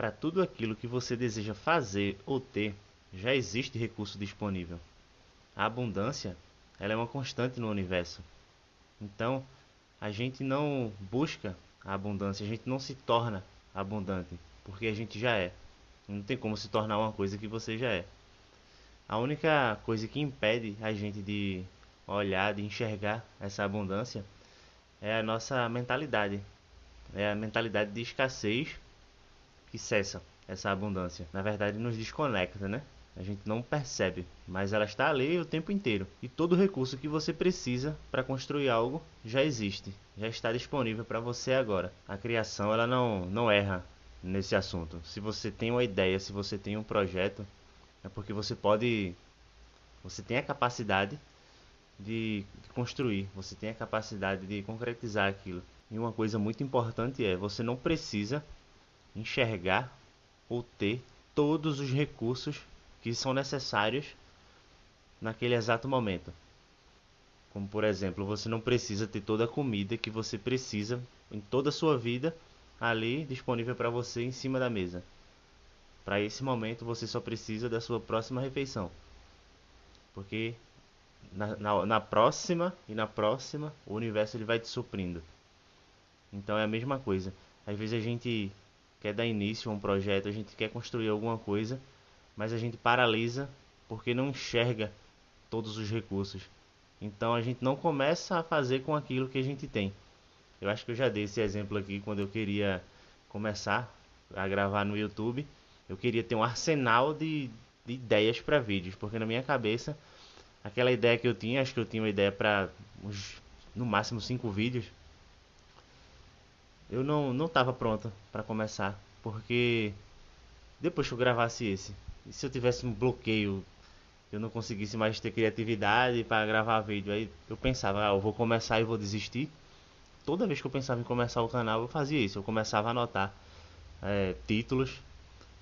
para tudo aquilo que você deseja fazer ou ter, já existe recurso disponível. A abundância, ela é uma constante no universo. Então, a gente não busca a abundância, a gente não se torna abundante, porque a gente já é. Não tem como se tornar uma coisa que você já é. A única coisa que impede a gente de olhar, de enxergar essa abundância é a nossa mentalidade. É a mentalidade de escassez que cessa essa abundância. Na verdade, nos desconecta, né? A gente não percebe, mas ela está ali o tempo inteiro. E todo recurso que você precisa para construir algo já existe, já está disponível para você agora. A criação, ela não erra nesse assunto. Se você tem uma ideia, se você tem um projeto, é porque você tem a capacidade de construir, você tem a capacidade de concretizar aquilo. E uma coisa muito importante é, você não precisa enxergar ou ter todos os recursos que são necessários naquele exato momento. Como por exemplo, você não precisa ter toda a comida que você precisa em toda a sua vida ali disponível para você em cima da mesa. Para esse momento você só precisa da sua próxima refeição. Porque na próxima e na próxima o universo ele vai te suprindo. Então é a mesma coisa. Às vezes a gente quer dar início a um projeto, a gente quer construir alguma coisa, mas a gente paralisa porque não enxerga todos os recursos. Então a gente não começa a fazer com aquilo que a gente tem. Eu acho que eu já dei esse exemplo aqui quando eu queria começar a gravar no YouTube. Eu queria ter um arsenal de ideias para vídeos, porque na minha cabeça, aquela ideia que eu tinha, acho que eu tinha uma ideia para no máximo 5 vídeos, eu não estava pronta para começar, porque depois que eu gravasse esse, e se eu tivesse um bloqueio, eu não conseguisse mais ter criatividade para gravar vídeo, aí eu pensava, eu vou começar e vou desistir. Toda vez que eu pensava em começar o canal, eu fazia isso, eu começava a anotar títulos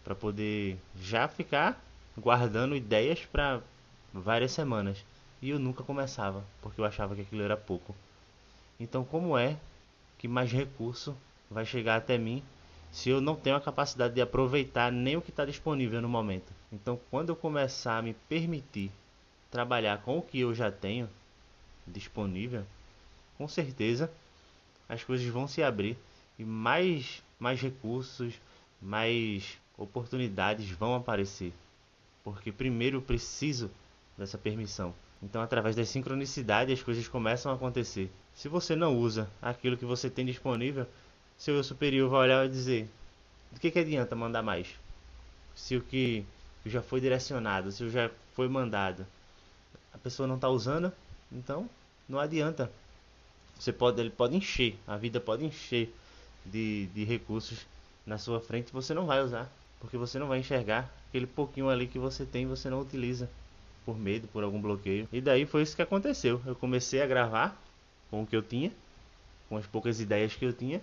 para poder já ficar guardando ideias para várias semanas. E eu nunca começava, porque eu achava que aquilo era pouco. Então, como é que mais recurso vai chegar até mim se eu não tenho a capacidade de aproveitar nem o que está disponível no momento? Então, quando eu começar a me permitir trabalhar com o que eu já tenho disponível, com certeza as coisas vão se abrir e mais recursos, mais oportunidades vão aparecer. Porque primeiro eu preciso dessa permissão. Então, através da sincronicidade, as coisas começam a acontecer. Se você não usa aquilo que você tem disponível, seu eu superior vai olhar e dizer: do que adianta mandar mais? Se o que já foi direcionado, se o já foi mandado, a pessoa não está usando, então não adianta. Ele pode encher, a vida pode encher de recursos na sua frente, você não vai usar, porque você não vai enxergar aquele pouquinho ali que você tem, você não utiliza por medo, por algum bloqueio. E daí foi isso que aconteceu. Eu comecei a gravar com o que eu tinha, com as poucas ideias que eu tinha,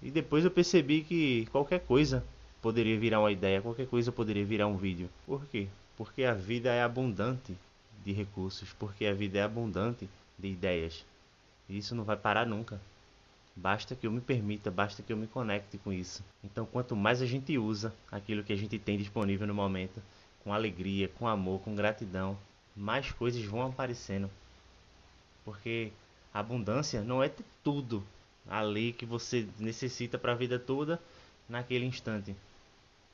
e depois eu percebi que qualquer coisa poderia virar uma ideia, qualquer coisa poderia virar um vídeo. Por quê? Porque a vida é abundante de recursos, porque a vida é abundante de ideias. E isso não vai parar nunca. Basta que eu me permita, basta que eu me conecte com isso. Então, quanto mais a gente usa aquilo que a gente tem disponível no momento, com alegria, com amor, com gratidão, mais coisas vão aparecendo. Porque a abundância não é ter tudo ali que você necessita para a vida toda naquele instante.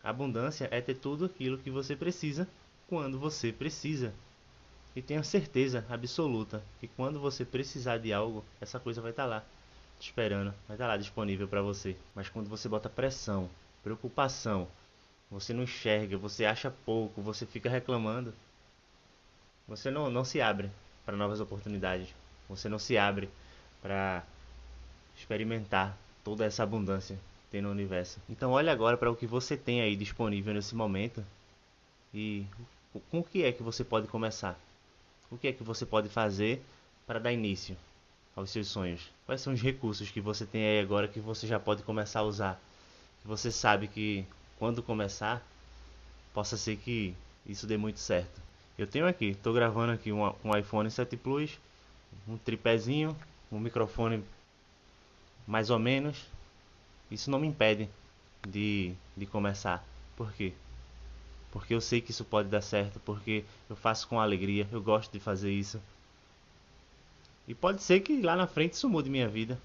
A abundância é ter tudo aquilo que você precisa quando você precisa. E tenha certeza absoluta que quando você precisar de algo, essa coisa vai estar lá, te esperando, vai estar lá disponível para você. Mas quando você bota pressão, preocupação, você não enxerga, você acha pouco, você fica reclamando, você não se abre para novas oportunidades. Você não se abre para experimentar toda essa abundância que tem no universo. Então olhe agora para o que você tem aí disponível nesse momento e com o que é que você pode começar. O que é que você pode fazer para dar início aos seus sonhos? Quais são os recursos que você tem aí agora que você já pode começar a usar? Que você sabe que quando começar, possa ser que isso dê muito certo. Eu tenho aqui, estou gravando aqui um iPhone 7 Plus, um tripézinho, um microfone mais ou menos. Isso não me impede de começar. Por quê? Porque eu sei que isso pode dar certo, porque eu faço com alegria, eu gosto de fazer isso. E pode ser que lá na frente isso mude minha vida.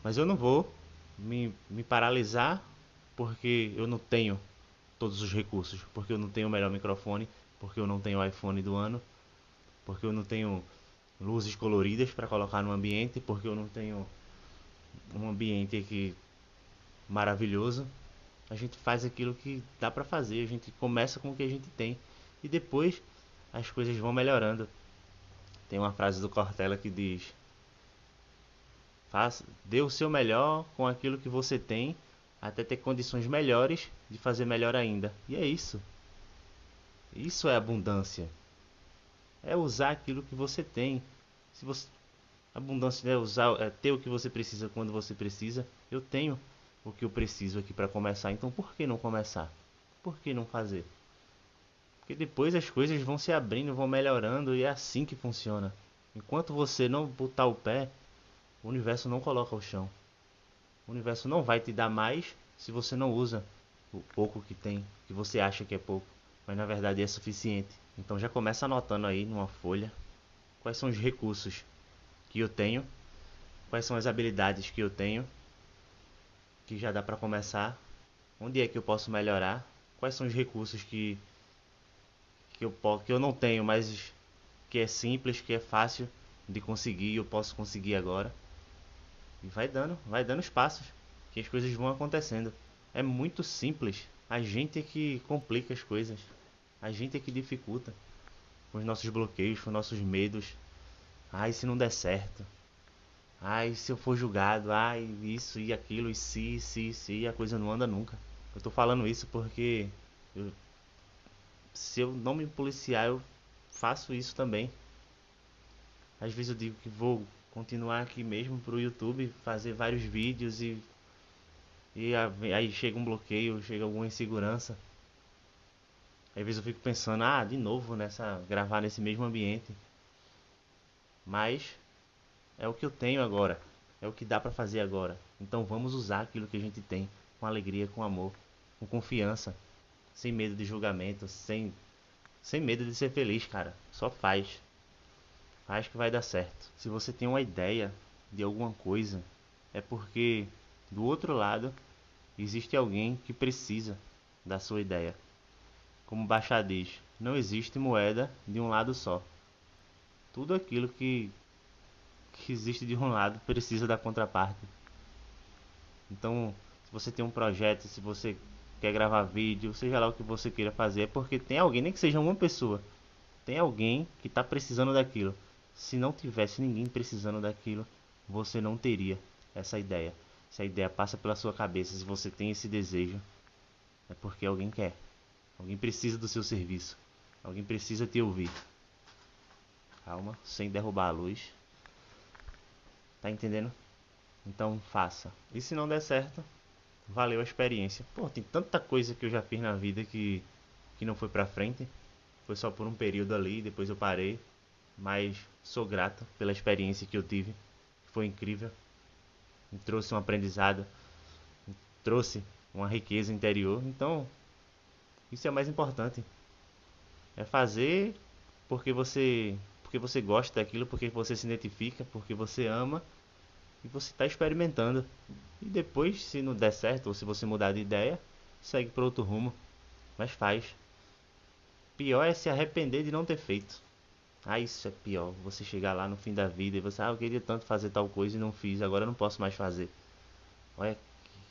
Mas eu não vou me paralisar porque eu não tenho todos os recursos. Porque eu não tenho o melhor microfone, porque eu não tenho o iPhone do ano, porque eu não tenho luzes coloridas para colocar no ambiente, porque eu não tenho um ambiente aqui maravilhoso. A gente faz aquilo que dá para fazer, a gente começa com o que a gente tem e depois as coisas vão melhorando. Tem uma frase do Cortella que diz: faça, dê o seu melhor com aquilo que você tem, até ter condições melhores de fazer melhor ainda. E é isso. Isso é abundância. É usar aquilo que você tem. Se você abundância é usar, é ter o que você precisa quando você precisa. Eu tenho o que eu preciso aqui para começar. Então por que não começar? Por que não fazer? Porque depois as coisas vão se abrindo, vão melhorando e é assim que funciona. Enquanto você não botar o pé, o universo não coloca o chão. O universo não vai te dar mais se você não usa o pouco que tem, que você acha que é pouco, mas na verdade é suficiente. Então já começa anotando aí numa folha quais são os recursos que eu tenho, quais são as habilidades que eu tenho, que já dá para começar, onde é que eu posso melhorar, quais são os recursos que eu não tenho, mas que é simples, que é fácil de conseguir e eu posso conseguir agora. E vai dando os passos, que as coisas vão acontecendo. É muito simples. A gente é que complica as coisas. A gente é que dificulta. Com os nossos bloqueios, com os nossos medos. Ai, se não der certo. Ai, se eu for julgado. Ai, isso e aquilo. E se, a coisa não anda nunca. Eu tô falando isso porque eu- se eu não me policiar, eu faço isso também. Às vezes eu digo que vou continuar aqui mesmo pro YouTube, fazer vários vídeos e aí chega um bloqueio, chega alguma insegurança. Às vezes eu fico pensando, de novo gravar nesse mesmo ambiente. Mas é o que eu tenho agora, é o que dá pra fazer agora. Então vamos usar aquilo que a gente tem com alegria, com amor, com confiança, sem medo de julgamento, sem medo de ser feliz, cara. Só faz. Faz que vai dar certo. Se você tem uma ideia de alguma coisa, é porque do outro lado existe alguém que precisa da sua ideia. Como Bachar diz, não existe moeda de um lado só. Tudo aquilo que existe de um lado precisa da contraparte. Então, se você tem um projeto, se você quer gravar vídeo, seja lá o que você queira fazer, é porque tem alguém, nem que seja uma pessoa, tem alguém que está precisando daquilo. Se não tivesse ninguém precisando daquilo, você não teria essa ideia. Se a ideia passa pela sua cabeça, se você tem esse desejo, é porque alguém quer. Alguém precisa do seu serviço. Alguém precisa te ouvir. Calma, sem derrubar a luz. Tá entendendo? Então faça. E se não der certo, valeu a experiência. Pô, tem tanta coisa que eu já fiz na vida que não foi pra frente. Foi só por um período ali, depois eu parei. Mas sou grato pela experiência que eu tive. Foi incrível. Me trouxe um aprendizado. Me trouxe uma riqueza interior. Então, isso é o mais importante. É fazer porque você gosta daquilo, porque você se identifica, porque você ama e você está experimentando. E depois, se não der certo ou se você mudar de ideia, segue para outro rumo, mas faz. Pior é se arrepender de não ter feito. Isso é pior. Você chegar lá no fim da vida e você, eu queria tanto fazer tal coisa e não fiz, agora eu não posso mais fazer. Olha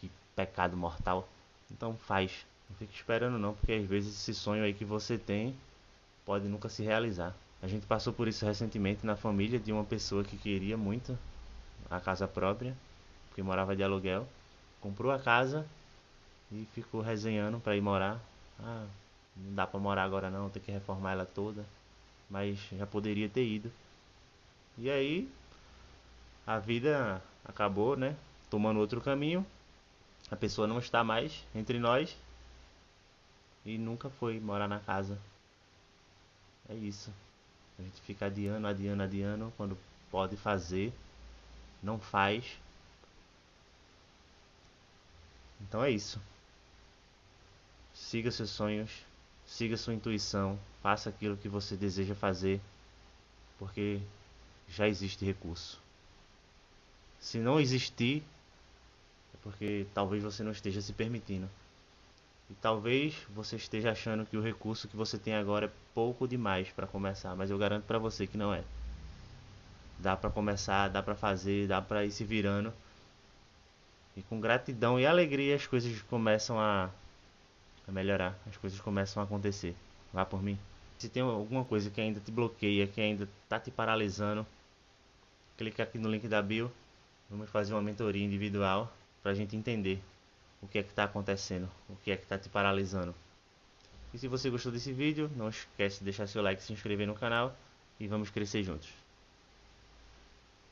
que pecado mortal. Então faz. Não fique esperando não, porque às vezes esse sonho aí que você tem pode nunca se realizar. A gente passou por isso recentemente na família de uma pessoa que queria muito a casa própria, porque morava de aluguel, comprou a casa e ficou resenhando para ir morar. Não dá para morar agora não, tem que reformar ela toda, mas já poderia ter ido. E aí a vida acabou, né, tomando outro caminho. A pessoa não está mais entre nós e nunca foi morar na casa. É isso. A gente fica adiando, adiando, adiando quando pode fazer, não faz. Então é isso. Siga seus sonhos, siga sua intuição, faça aquilo que você deseja fazer, porque já existe recurso. Se não existir, é porque talvez você não esteja se permitindo. E talvez você esteja achando que o recurso que você tem agora é pouco demais para começar, mas eu garanto para você que não é. Dá para começar, dá para fazer, dá para ir se virando. E com gratidão e alegria as coisas começam a melhorar, as coisas começam a acontecer. Vá por mim. Se tem alguma coisa que ainda te bloqueia, que ainda tá te paralisando, clica aqui no link da bio. Vamos fazer uma mentoria individual para a gente entender o que é que está acontecendo, o que é que está te paralisando. E se você gostou desse vídeo, não esquece de deixar seu like, se inscrever no canal e vamos crescer juntos.